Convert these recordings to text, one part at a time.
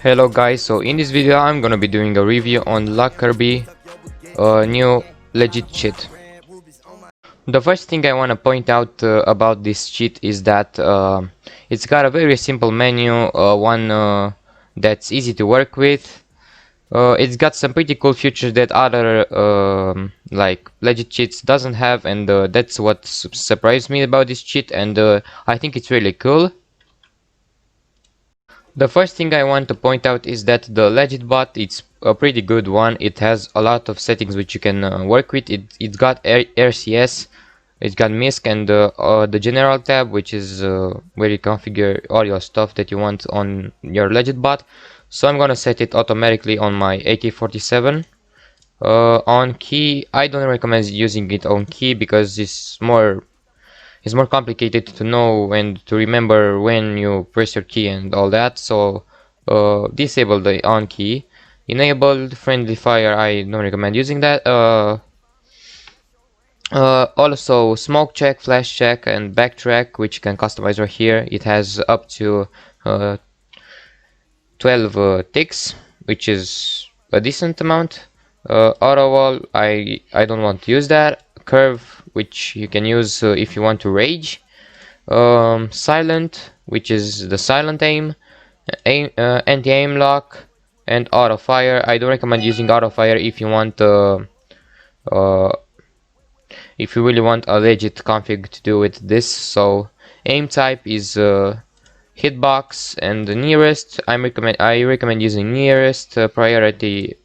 Hello guys, so in this video I'm gonna be doing a review on LUCKERBY new legit cheat. The first thing I wanna point out about this cheat is that it's got a very simple menu, one that's easy to work with. It's got some pretty cool features that other like legit cheats doesn't have, and that's what surprised me about this cheat, and I think it's really cool. The first thing I want to point out is that the legit bot, it's a pretty good one. It has a lot of settings which you can work with. It's got RCS, it's got MISC, and the general tab, which is where you configure all your stuff that you want on your legit bot. So I'm gonna set it automatically on my AK-47. On key, I don't recommend using it on key because it's more complicated to know and to remember when you press your key and all that. So disable the on key. Enabled friendly fire, I don't recommend using that. Also smoke check, flash check, and backtrack, which you can customize right here. It has up to 12 ticks, which is a decent amount. Auto wall, I don't want to use that. Curve, which you can use if you want to rage. Silent, which is the silent aim. Anti-aim lock, and auto fire. I don't recommend using auto fire if you want if you really want a legit config to do with this. So aim type is hitbox, and the nearest I recommend using nearest. Priority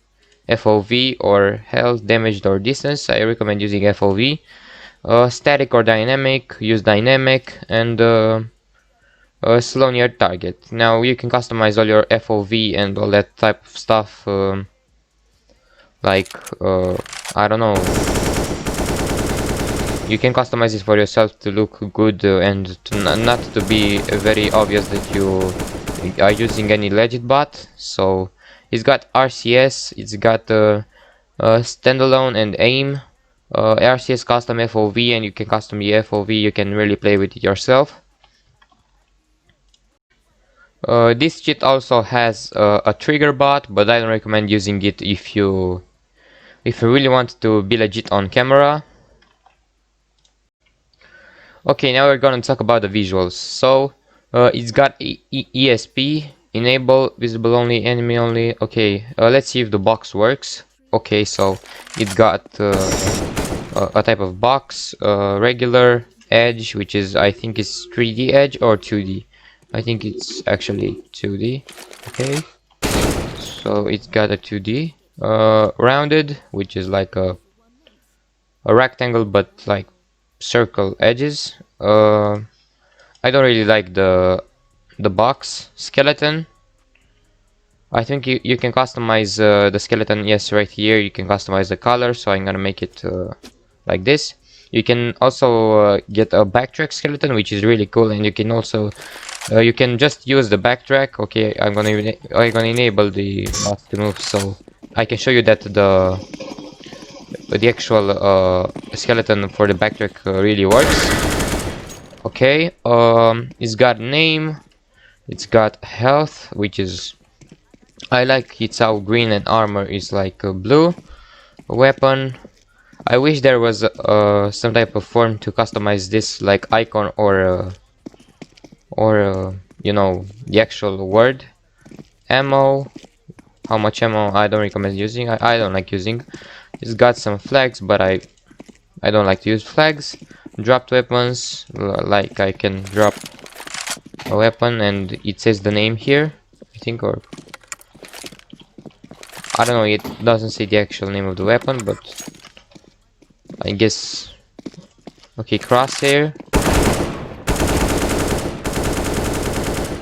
FOV or health, damaged or distance, I recommend using FOV. Static or dynamic, use dynamic, and slow near target. Now you can customize all your FOV and all that type of stuff, like I don't know, you can customize it for yourself to look good and to not to be very obvious that you are using any legit bot. So it's got RCS, it's got standalone and aim, RCS custom FOV, and you can custom the FOV. You can really play with it yourself. This cheat also has a trigger bot, but I don't recommend using it if you really want to be legit on camera. Okay, now we're gonna talk about the visuals. So it's got ESP, enable, visible only, enemy only. Okay, let's see if the box works. Okay, so it got a type of box, regular, edge, which is, I think is 3D edge or 2D. I think it's actually 2D. Okay, so it's got a 2D. Rounded, which is like a rectangle but like circle edges. I don't really like the box. Skeleton, I think you can customize the skeleton. Yes, right here you can customize the color, so I'm gonna make it like this. You can also get a backtrack skeleton, which is really cool, and you can also you can just use the backtrack. Okay, I'm gonna enable the bot to move, so I can show you that the actual skeleton for the backtrack really works. Okay, it's got name, it's got health, which is, I like it's how green, and armor is like blue. Weapon, I wish there was some type of form to customize this, like icon or you know, the actual word. Ammo, how much ammo, I don't recommend using. I don't like using. It's got some flags, but I don't like to use flags. Dropped weapons, like I can drop a weapon and it says the name here, I think, or I don't know, it doesn't say the actual name of the weapon, but I guess. Okay, crosshair,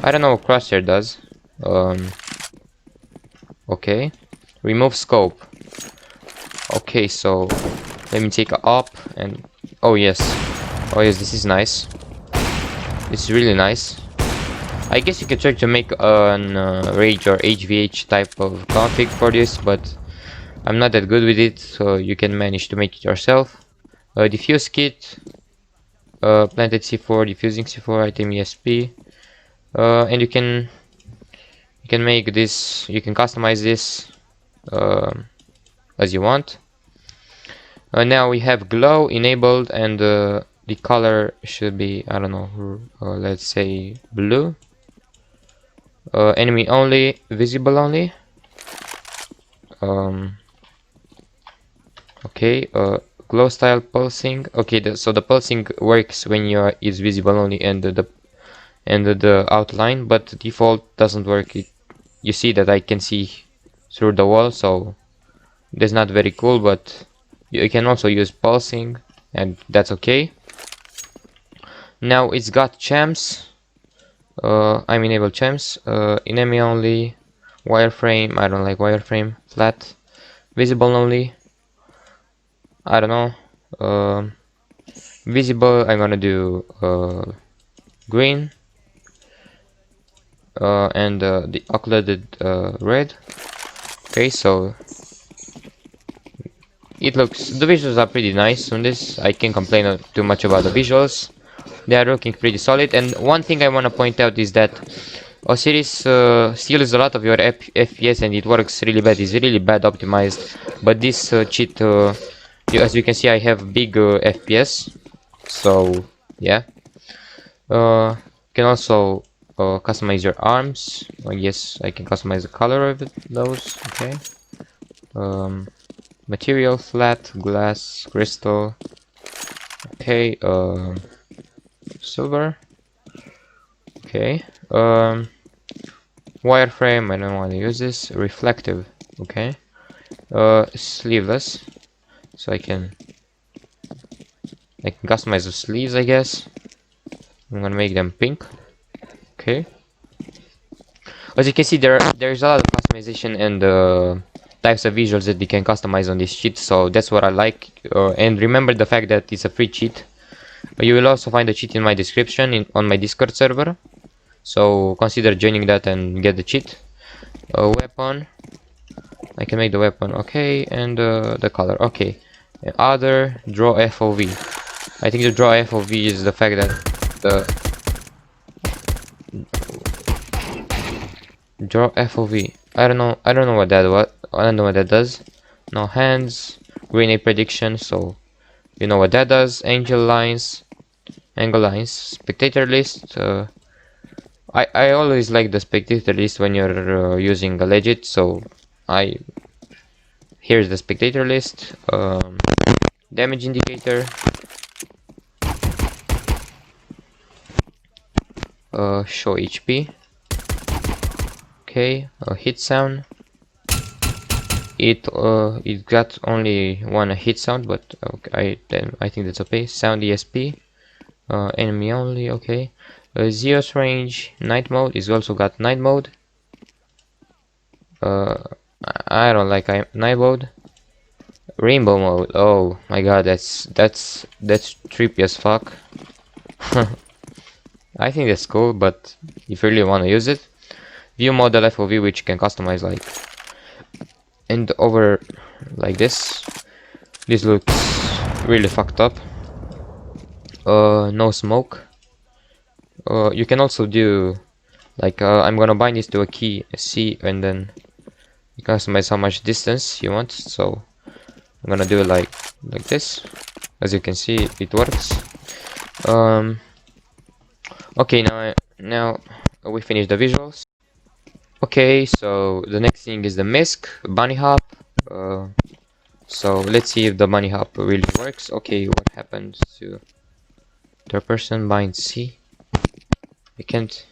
I don't know what crosshair does. Okay, remove scope. Okay, so let me take a up, and oh yes, this is nice. This is really nice. I guess you could try to make an rage or HVH type of config for this, but I'm not that good with it, so you can manage to make it yourself. Diffuse kit, planted C4, diffusing C4, item ESP, and you You can make this, you can customize this as you want. Now we have glow enabled, and the color should be, I don't know, let's say blue. Enemy only, visible only. Okay, glow style pulsing. Okay, so the pulsing works when is visible only and the outline, but the default doesn't work. You see that I can see through the wall, so that's not very cool, but you can also use pulsing, and that's okay. Now it's got champs. I'm enable champs. Enemy only, wireframe. I don't like wireframe. Flat, visible only. I don't know. Visible. I'm gonna do green. And the occluded red. Okay, so it looks, the visuals are pretty nice on this. I can't complain too much about the visuals. They are looking pretty solid. And one thing I want to point out is that Osiris steals a lot of your FPS, and it works really bad. It's really bad optimized. But this cheat, as you can see, I have big FPS. So yeah. You can also customize your arms. Yes, I can customize the color of those. Okay. Material, flat, glass, crystal. Okay. Silver. Okay. Wireframe. I don't want to use this. Reflective. Okay. Sleeveless. So I can customize the sleeves, I guess. I'm gonna make them pink. Okay. As you can see, there's a lot of customization and types of visuals that you can customize on this cheat, so that's what I like. And remember the fact that it's a free cheat. You will also find the cheat in my description on my Discord server, so consider joining that and get the cheat. Weapon. I can make the weapon. Okay, and the color. Okay. Other, draw FOV. I think the draw FOV is the fact that the draw FOV. I don't know what that does. No hands, grenade prediction, so you know what that does. Angel lines, angle lines, spectator list. I always like the spectator list when you're using a legit, so here's the spectator list. Damage indicator. Show HP. Okay, hit sound. It got only one hit sound, but okay, I think that's okay. Sound ESP. Enemy only. Okay. Zeus range. Night mode is also got night mode. I don't like night mode. Rainbow mode. Oh my god, that's trippy as fuck. I think that's cool, but if you really want to use it, view model FOV, which you can customize like and over like this. This looks really fucked up. No smoke. You can also do like I'm gonna bind this to a key C, and then you customize how much distance you want. So I'm gonna do it like this. As you can see, it works. Okay, now we finished the visuals. Okay, so the next thing is the misc bunny hop. So let's see if the bunny hop really works. Okay, what happens to third person bind C? I can't.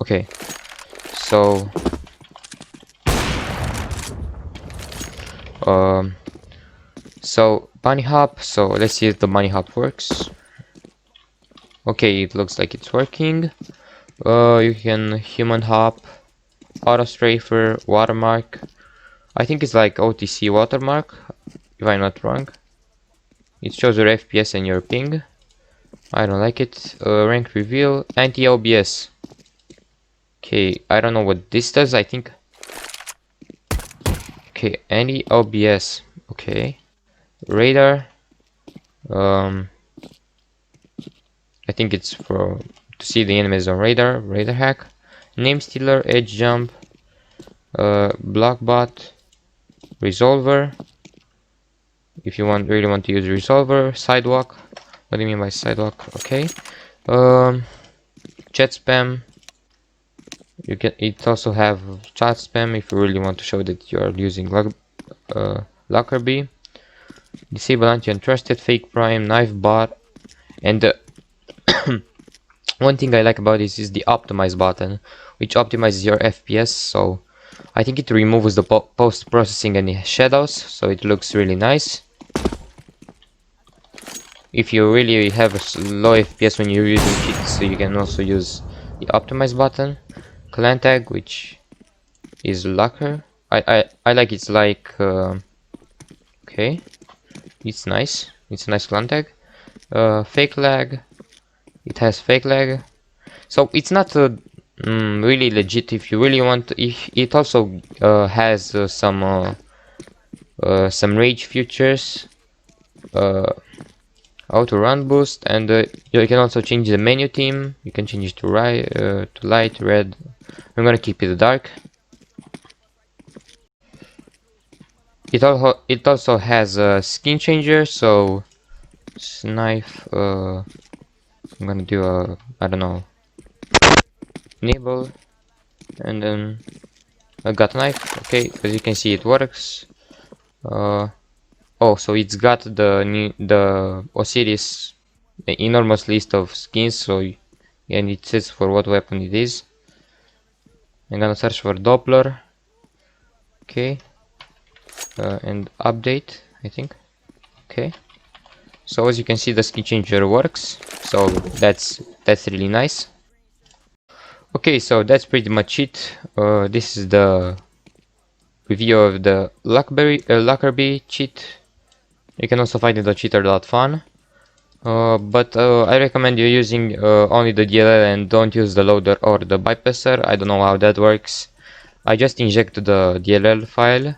Okay, so bunny hop. So let's see if the bunny hop works. Okay, it looks like it's working. You can human hop, auto strafer, watermark. I think it's like OTC watermark, if I'm not wrong. It shows your FPS and your ping. I don't like it. Rank reveal, anti-OBS. Okay, I don't know what this does. I think. Okay, anti-OBS. Okay, radar. I think it's for to see the enemies on radar. Radar hack. name stealer, edge jump, blockbot, resolver. If you really want to use resolver, sidewalk. What do you mean by sidewalk? Okay. Chat spam. You can. It also have chat spam if you really want to show that you are using LUCKERBY. Disable anti-untrusted, fake prime, knife bot, and one thing I like about this is the optimize button, which optimizes your FPS. So I think it removes the post-processing any shadows, so it looks really nice. If you really have a low FPS when you're using cheats, so you can also use the optimize button. Clan tag, which is Lucker. I like it's like okay, it's nice. It's a nice clan tag. Fake lag. It has fake lag, so it's not really legit. If you really want, if it also has some rage features, auto run boost, and you can also change the menu theme. You can change it to light, red. I'm gonna keep it dark. It also has a skin changer, so knife. I'm gonna do a, I don't know, enable, and then I got knife. Okay, as you can see, it works. Oh, so it's got the Osiris enormous list of skins. So and it says for what weapon it is. I'm gonna search for Doppler. Okay, and update, I think. Okay. So as you can see, the skin changer works. So that's really nice. Okay, so that's pretty much it. This is the review of the LUCKERBY cheat. You can also find it on cheater.fun. But I recommend you using only the DLL and don't use the loader or the bypasser. I don't know how that works. I just inject the DLL file.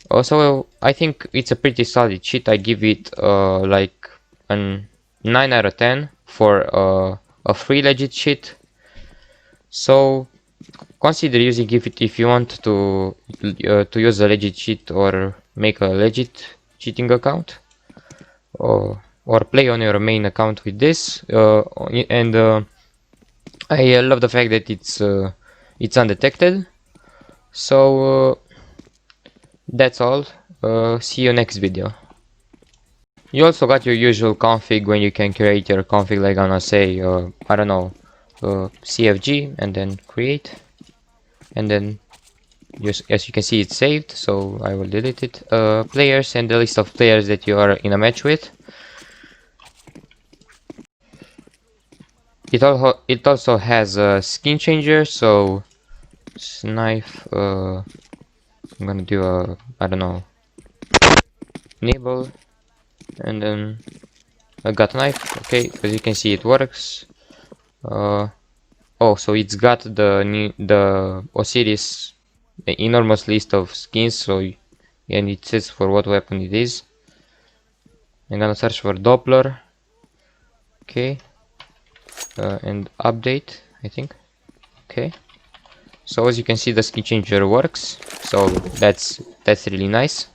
Also, I think it's a pretty solid cheat. I give it like a 9 out of 10 for a free legit cheat. So consider using it if you want to use a legit cheat or make a legit cheating account, or play on your main account with this. And I love the fact that it's undetected. So that's all. See you next video. You also got your usual config when you can create your config, like I'm gonna say, I don't know, CFG, and then create, and then as you can see, it's saved, so I will delete it. Players and the list of players that you are in a match with. It also has a skin changer, so knife. I'm gonna do a, I don't know, enable, and then I got knife. Okay, as you can see, it works. Oh, so it's got the Osiris enormous list of skins. So and it says for what weapon it is. I'm gonna search for Doppler. Okay, and update, I think. Okay. So as you can see, the skin changer works. So that's really nice.